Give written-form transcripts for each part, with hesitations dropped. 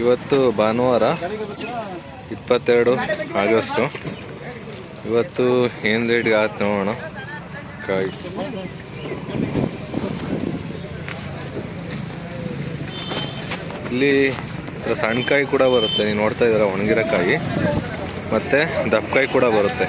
ಇವತ್ತು ಭಾನುವಾರ 22 ಆಗಸ್ಟು. ಇವತ್ತು ಏನು ರೇಟ್ಗೆ ಆಯ್ತು ನೋಡೋಣ ಕಾಯಿ. ಇಲ್ಲಿ ಸಣ್ಣ ಕಾಯಿ ಕೂಡ ಬರುತ್ತೆ, ನೀವು ನೋಡ್ತಾ ಇದ್ದೀರ ಒಣಗಿರೋ ಕಾಯಿ, ಮತ್ತು ದಪ್ಪಕಾಯಿ ಕೂಡ ಬರುತ್ತೆ.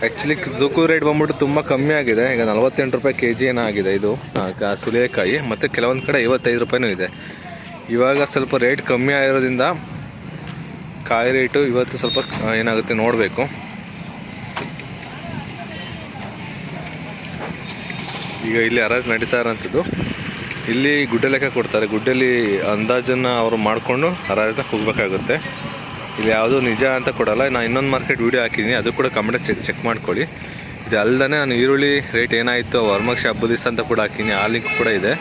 ಆ್ಯಕ್ಚುಲಿ ತೂಕು ರೇಟ್ ಬಂದ್ಬಿಟ್ಟು ತುಂಬ ಕಮ್ಮಿ ಆಗಿದೆ. ಈಗ 48 ರೂಪಾಯಿ kg ಏನೋ ಆಗಿದೆ ಇದು ಸುಲಿಯಕಾಯಿ, ಮತ್ತು ಕೆಲವೊಂದು ಕಡೆ 55 ರೂಪಾಯಿನೂ ಇದೆ. ಇವಾಗ ಸ್ವಲ್ಪ ರೇಟ್ ಕಮ್ಮಿ ಆಗಿರೋದ್ರಿಂದ ಕಾಯಿ ರೇಟು ಇವತ್ತು ಸ್ವಲ್ಪ ಏನಾಗುತ್ತೆ ನೋಡಬೇಕು. ಈಗ ಇಲ್ಲಿ ಹರಾಜು ನಡೀತಾ ಇರೋಂಥದ್ದು. ಇಲ್ಲಿ ಗುಡ್ಡೆ ಲೆಕ್ಕ ಕೊಡ್ತಾರೆ, ಗುಡ್ಡಲ್ಲಿ ಅಂದಾಜನ್ನು ಅವರು ಮಾಡಿಕೊಂಡು ಹರಾಜನ್ನ ಹೋಗಬೇಕಾಗುತ್ತೆ. ಇಲ್ಲಿ ಯಾವುದೂ ನಿಜ ಅಂತ ಕೊಡೋಲ್ಲ. ನಾನು ಇನ್ನೊಂದು ಮಾರ್ಕೆಟ್ ವೀಡಿಯೋ ಹಾಕಿದ್ದೀನಿ, ಅದು ಕೂಡ ಕಮೆಂಟ್ ಚೆಕ್ ಮಾಡ್ಕೊಳ್ಳಿ. ಇದು ಅಲ್ಲದೆ ನಾನು ಈರುಳ್ಳಿ ರೇಟ್ ಏನಾಯಿತು ವರಮಕ್ಷ ಹಬ್ಬದ ದಿವಸ ಅಂತ ಕೂಡ ಹಾಕಿದ್ದೀನಿ, ಆ ಲಿಂಕ್ ಕೂಡ ಇದೆ.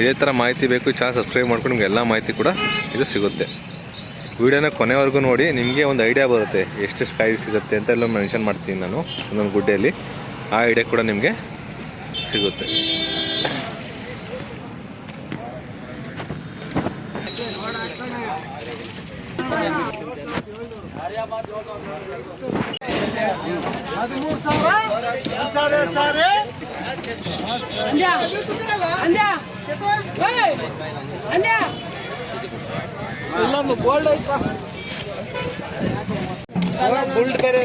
ಇದೇ ಥರ ಮಾಹಿತಿ ಬೇಕು ಚಾನಲ್ ಸಬ್ಸ್ಕ್ರೈಬ್ ಮಾಡ್ಕೊಂಡು ನಿಮ್ಗೆ ಎಲ್ಲ ಮಾಹಿತಿ ಕೂಡ ಇದು ಸಿಗುತ್ತೆ. ವೀಡಿಯೋನ ಕೊನೆವರೆಗೂ ನೋಡಿ, ನಿಮಗೆ ಒಂದು ಐಡಿಯಾ ಬರುತ್ತೆ ಎಷ್ಟು ಕಾಯಿ ಸಿಗುತ್ತೆ ಅಂತ ಎಲ್ಲ ಮೆನ್ಷನ್ ಮಾಡ್ತೀನಿ ನಾನು ಒಂದೊಂದು ಗುಡ್ಡೆಯಲ್ಲಿ. ಆ ಐಡಿಯಾ ಕೂಡ ನಿಮಗೆ ಸಿಗುತ್ತೆ. ಗೋಲ್ಡ್ ಐತಾ ಗೋಲ್ಡ್ ಬೇರೆ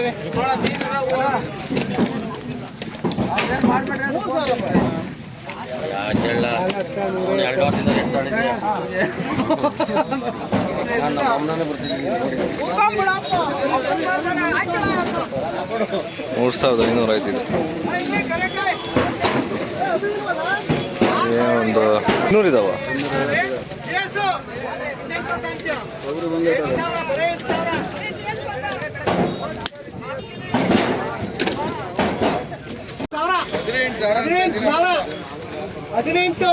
$3,500 ಆಯ್ತು. ಒಂದು 200 ಇದಾವ. ಹದಿನೆಂಟು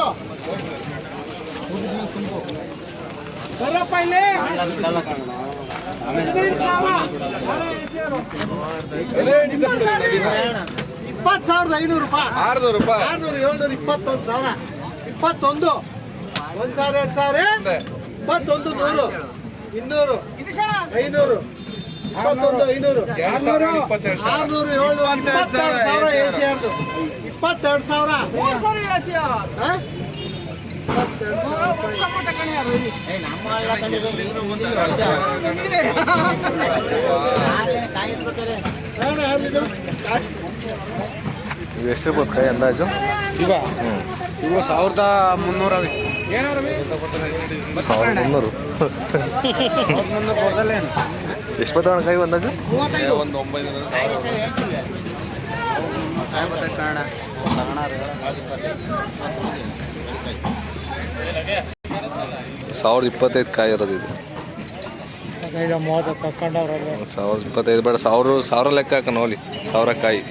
ಬರಪ್ಪ ಇಲ್ಲಿ 20,500 ರೂಪಾಯಿ, 600 ರೂಪಾಯಿ, 600, 700, 21,000, 21, 1,000, 2,000, 21, 100, 200, 500, 21, 500, 600, 700, 22,000 AC 22,000. ಇವು ಎಷ್ಟು ಇರ್ಬೋದು ಕಾಯಿ ಅಂದಾಜು? ಇವ 1,300. 1,300 ಎಷ್ಟು ಬರ್ತವೆ ಕಾಯಿ ಅಂದಾಜು? ಒಂದು 1,025 ಕಾಯಿ ಇರೋದು ಇದು. 1,025 ಬೇಡ, 1,000 ಲೆಕ್ಕ ಹಾಕ ನೋಡಿ, 1,000 ಕಾಯಿ.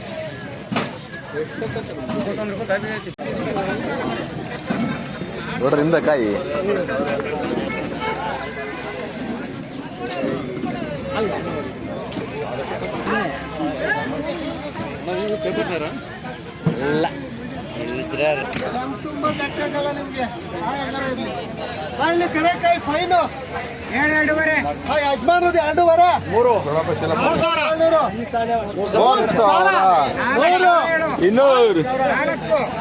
ನೋಡ್ರಿ ನಿಮ್ದ ಕಾಯಿ ಇಲ್ಲ ತುಂಬಾ ಲೆಕ್ಕಾಗಲ್ಲ ನಿಮ್ಗೆ. ಕರೆಕಾಯಿ ಫೈನು 2,500, ಯಜಮಾನರದು 2,500, 3,700, 200,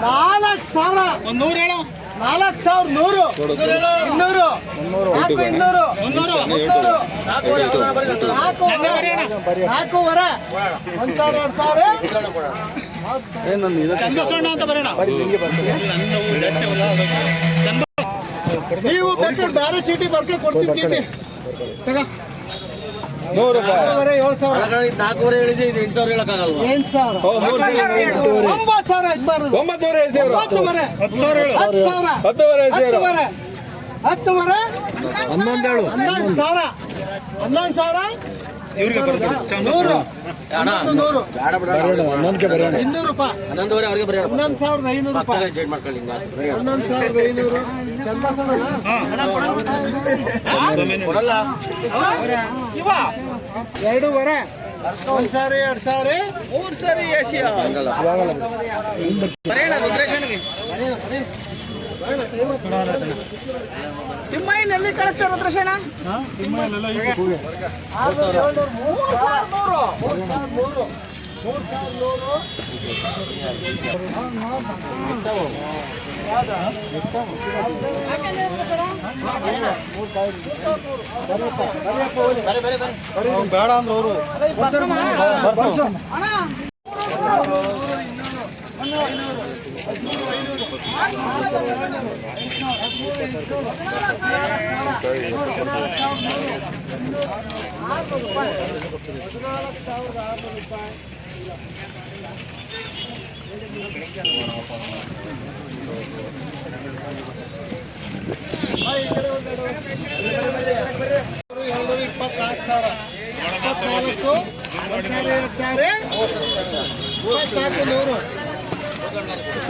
4,000, 4,100, 2,000 ಅಂತ ಬರೋಣ. ನೀವು ಬೇಕಾದ್ರೆ ಬೇರೆ ಚೀಟಿ ಬರ್ಕೊಂಡು ಕೊಡ್ತೀನಿ, ಚೀಟಿ ತಗ. 100 ರೂಪಾಯಿ, 7,000, 4,500 ಹೇಳಿದ್ರೆ ಇದು 8,000 ಹೇಳಕ್ಕಾಗಲ್ವಾ? 8,000, 9,000 ಇದು ಬರೋದು. 10,000, 10,000, 11,000, 11,000, 1,100, 200 ರೂಪಾಯಿ, 11,500 ರೂಪಾಯಿ, 11,500. ಕೊಡಲ್ಲ 2,500, 1,000, 2,000, 3,000 ಏಷ್ಯಾ. ತಿಮ್ಮಯ್ಯನ ಎಲ್ಲಿ ಕಳಿಸ್ತಾರ ರುದ್ರಶೇಣ? 3,700. 3,700. ಬೇಡ ಅಂದ್ರೆ ಅವರು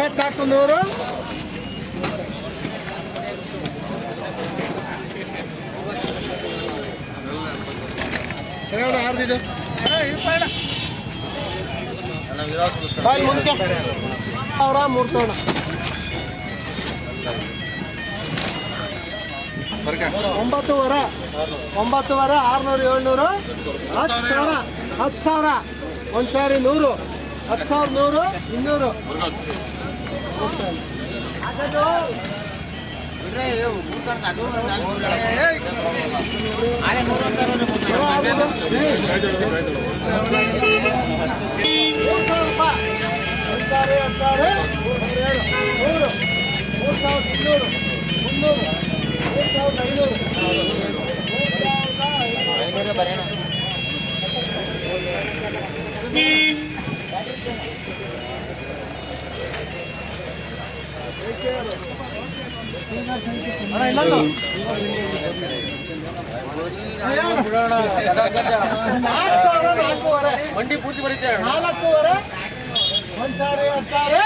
$24,100. ಯಾರ್ದಿದು ಬಾಯ್ ಮುಂದೆ 3,000. 9,500. 9,500. 600, 700. 10,000. 1,100. 10,100. 200. ಮಂಡಿ ಪೂರ್ತಿ ಬರೀತೇವೆ 4,500. 1,200.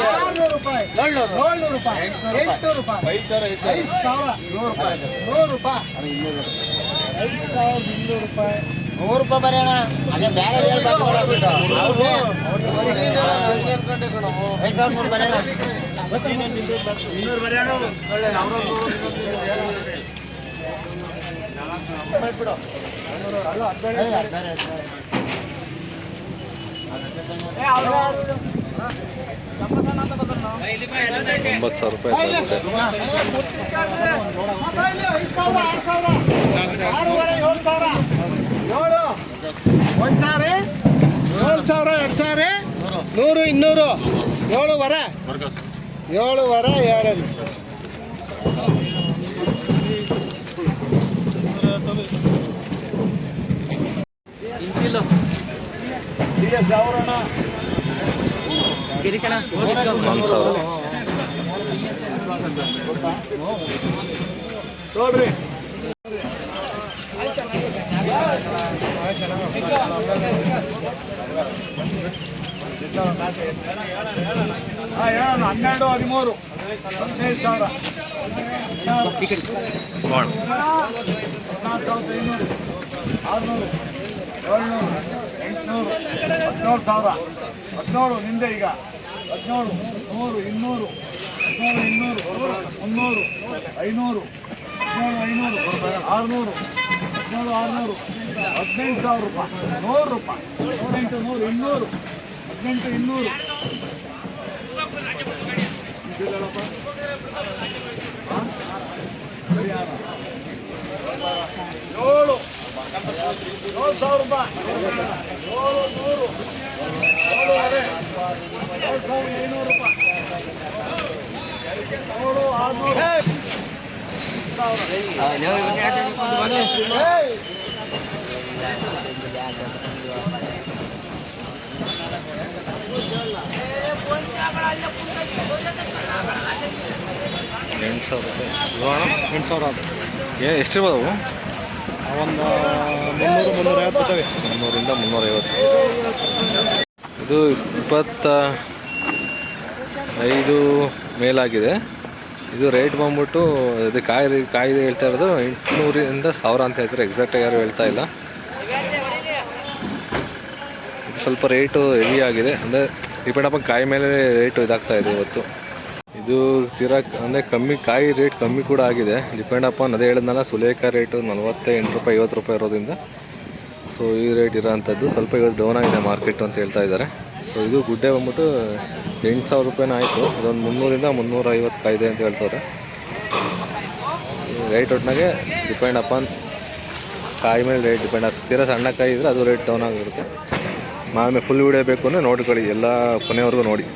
600 ರೂಪಾಯಿ. 700 ರೂಪಾಯಿ. 800 ರೂಪಾಯಿ. 5,000. 100 ರೂಪಾಯಿ. 5,200 ರೂಪಾಯಿ. 100 ರೂಪಾಯಿ ಬರೋಣ. ಅದೇ ಬೇರೆ 5,300 ಬರೋಣ. $1,000, 2,000. 7,200. 7,200. 2,000. ನೋಡ್ರಿ ಹೇಳೋಣ 12, 13, 15,000. 14,500. 600, 700, 800, 17,000. 17 ನಿಂದೆ ಈಗ 17, 100, 200, 17, 200, 300, 500, 17, 500, 600, 17, 600. 18,000 ರೂಪಾಯಿ. 100 ರೂಪಾಯಿ. 18, 100, 200. 18, 200. ಹೇಳಪ್ಪ 7,000 ರೂಪಾಯಿ. 7,100. 7,500. 7,500 ರೂಪಾಯಿ. 8,000 ಎಷ್ಟಿರ್ಬೋದು? ಒಂದು 300-350. 300ರಿಂದ 350. ಇದು 25 ಮೇಲಾಗಿದೆ. ಇದು ರೇಟ್ ಬಂದ್ಬಿಟ್ಟು ಇದು ಕಾಯಿ ಹೇಳ್ತಾ ಇರೋದು 800ರಿಂದ 1,000 ಅಂತ ಹೇಳ್ತಾರೆ. ಎಕ್ಸಾಕ್ಟಾಗಿ ಯಾರು ಹೇಳ್ತಾ ಇಲ್ಲ. ಇದು ಸ್ವಲ್ಪ ರೇಟು ಹೆವಿ ಆಗಿದೆ, ಅಂದರೆ ಡಿಪೆಂಡ್ ಅಪಾನ್ ಕಾಯಿ ಮೇಲೆ ರೇಟು ಇದಾಗ್ತಾ ಇದೆ ಇವತ್ತು. ಇದು ತೀರಾ ಅಂದರೆ ಕಮ್ಮಿ ಕಾಯಿ ರೇಟ್ ಕಮ್ಮಿ ಕೂಡ ಆಗಿದೆ. ಡಿಪೆಂಡ್ ಅಪಾನ್ ಅದೇ ಹೇಳಿದ್ನಲ್ಲ, ಸುಲೇಖ ರೇಟು 48 ರೂಪಾಯಿ 50 ರೂಪಾಯಿ ಇರೋದ್ರಿಂದ ಸೊ ಈ ರೇಟ್ ಇರೋವಂಥದ್ದು. ಸ್ವಲ್ಪ ಇವತ್ತು ಡೌನ್ ಆಗಿದೆ ಮಾರ್ಕೆಟು ಅಂತ ಹೇಳ್ತಾ ಇದ್ದಾರೆ. ಸೊ ಇದು ಗುಡ್ಡೆ ಬಂದ್ಬಿಟ್ಟು 8,000 ರೂಪಾಯಿನ ಆಯಿತು. ಇದೊಂದು 300ರಿಂದ 350 ಕಾಯಿದೆ ಅಂತ ಹೇಳ್ತಾರೆ. ರೇಟ್ ಒಟ್ಟಿನಾಗೆ ಡಿಪೆಂಡ್ ಅಪಾನ್ ಕಾಯಿ ಮೇಲೆ ರೇಟ್ ಡಿಪೆಂಡ್. ತೀರಾ ಸಣ್ಣ ಕಾಯಿ ಇದ್ದರೆ ಅದು ರೇಟ್ ಡೌನ್ ಆಗಿರುತ್ತೆ. ಆಮೇಲೆ ಫುಲ್ ವಿಡಿಯೋ ಬೇಕು ಅಂದರೆ ನೋಡ್ಕೊಳ್ಳಿ, ಎಲ್ಲ ಕೊನೆವರೆಗೂ ನೋಡಿ.